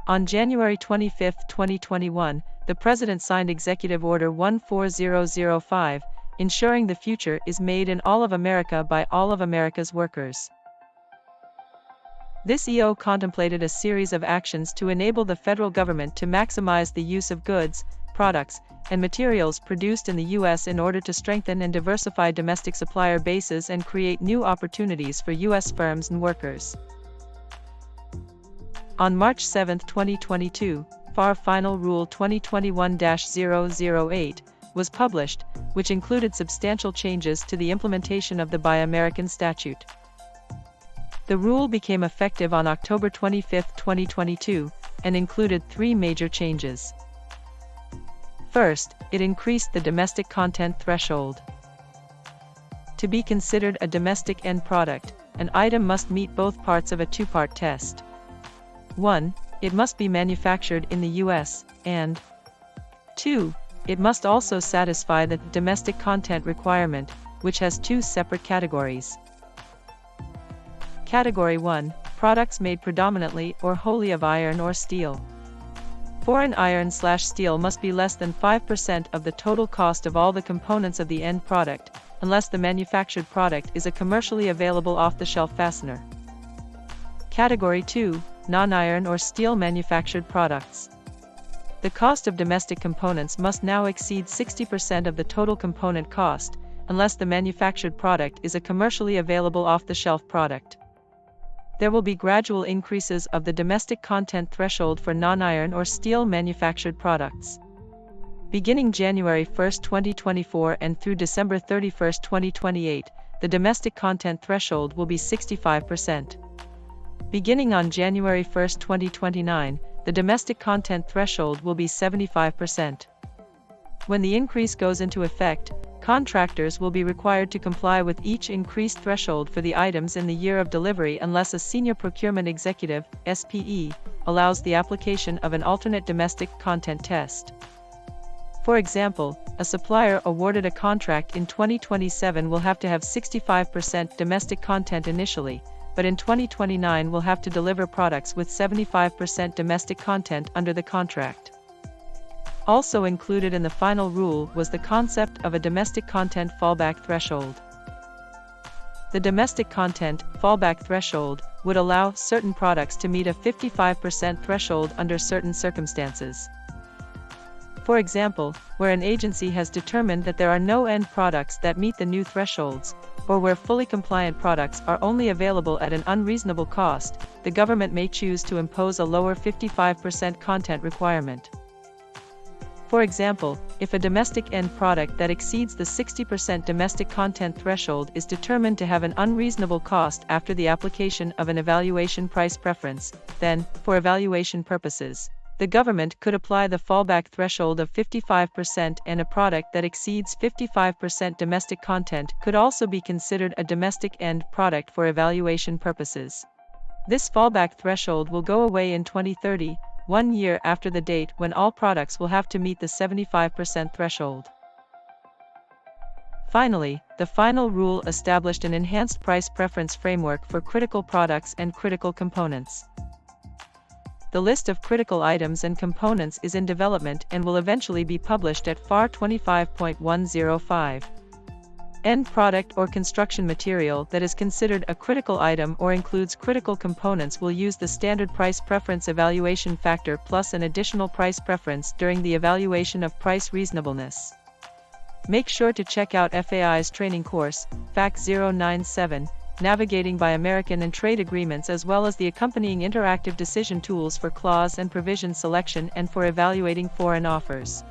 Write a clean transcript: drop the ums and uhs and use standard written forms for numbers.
On January 25, 2021, the President signed Executive Order 14005, ensuring the future is made in all of America by all of America's workers. This EO contemplated a series of actions to enable the federal government to maximize the use of goods, products, and materials produced in the U.S. in order to strengthen and diversify domestic supplier bases and create new opportunities for U.S. firms and workers. On March 7, 2022, FAR Final Rule 2021-008 was published, which included substantial changes to the implementation of the Buy American statute. The rule became effective on October 25, 2022, and included three major changes. First, it increased the domestic content threshold. To be considered a domestic end product, an item must meet both parts of a two-part test. 1. It must be manufactured in the U.S., and 2. It must also satisfy the domestic content requirement, which has two separate categories. Category 1, products made predominantly or wholly of iron or steel. Foreign iron/steel must be less than 5% of the total cost of all the components of the end product, unless the manufactured product is a commercially available off-the-shelf fastener. Category 2, non-iron or steel manufactured products. The cost of domestic components must now exceed 60% of the total component cost, unless the manufactured product is a commercially available off-the-shelf product. There will be gradual increases of the domestic content threshold for non-iron or steel manufactured products. Beginning January 1, 2024 and through December 31, 2028, the domestic content threshold will be 65%. Beginning on January 1, 2029, the domestic content threshold will be 75%. When the increase goes into effect, contractors will be required to comply with each increased threshold for the items in the year of delivery unless a Senior Procurement Executive (SPE) allows the application of an alternate domestic content test. For example, a supplier awarded a contract in 2027 will have to have 65% domestic content initially, but in 2029 will have to deliver products with 75% domestic content under the contract. Also included in the final rule was the concept of a domestic content fallback threshold. The domestic content fallback threshold would allow certain products to meet a 55% threshold under certain circumstances. For example, where an agency has determined that there are no end products that meet the new thresholds, or where fully compliant products are only available at an unreasonable cost, the government may choose to impose a lower 55% content requirement. For example, if a domestic end product that exceeds the 60% domestic content threshold is determined to have an unreasonable cost after the application of an evaluation price preference, then, for evaluation purposes, the government could apply the fallback threshold of 55%, and a product that exceeds 55% domestic content could also be considered a domestic end product for evaluation purposes. This fallback threshold will go away in 2030, 1 year after the date when all products will have to meet the 75% threshold. Finally, the final rule established an enhanced price preference framework for critical products and critical components. The list of critical items and components is in development and will eventually be published at FAR 25.105. End product or construction material that is considered a critical item or includes critical components will use the standard price preference evaluation factor plus an additional price preference during the evaluation of price reasonableness. Make sure to check out FAI's training course, FAC 097, Navigating Buy American and Trade Agreements, as well as the accompanying interactive decision tools for clause and provision selection and for evaluating foreign offers.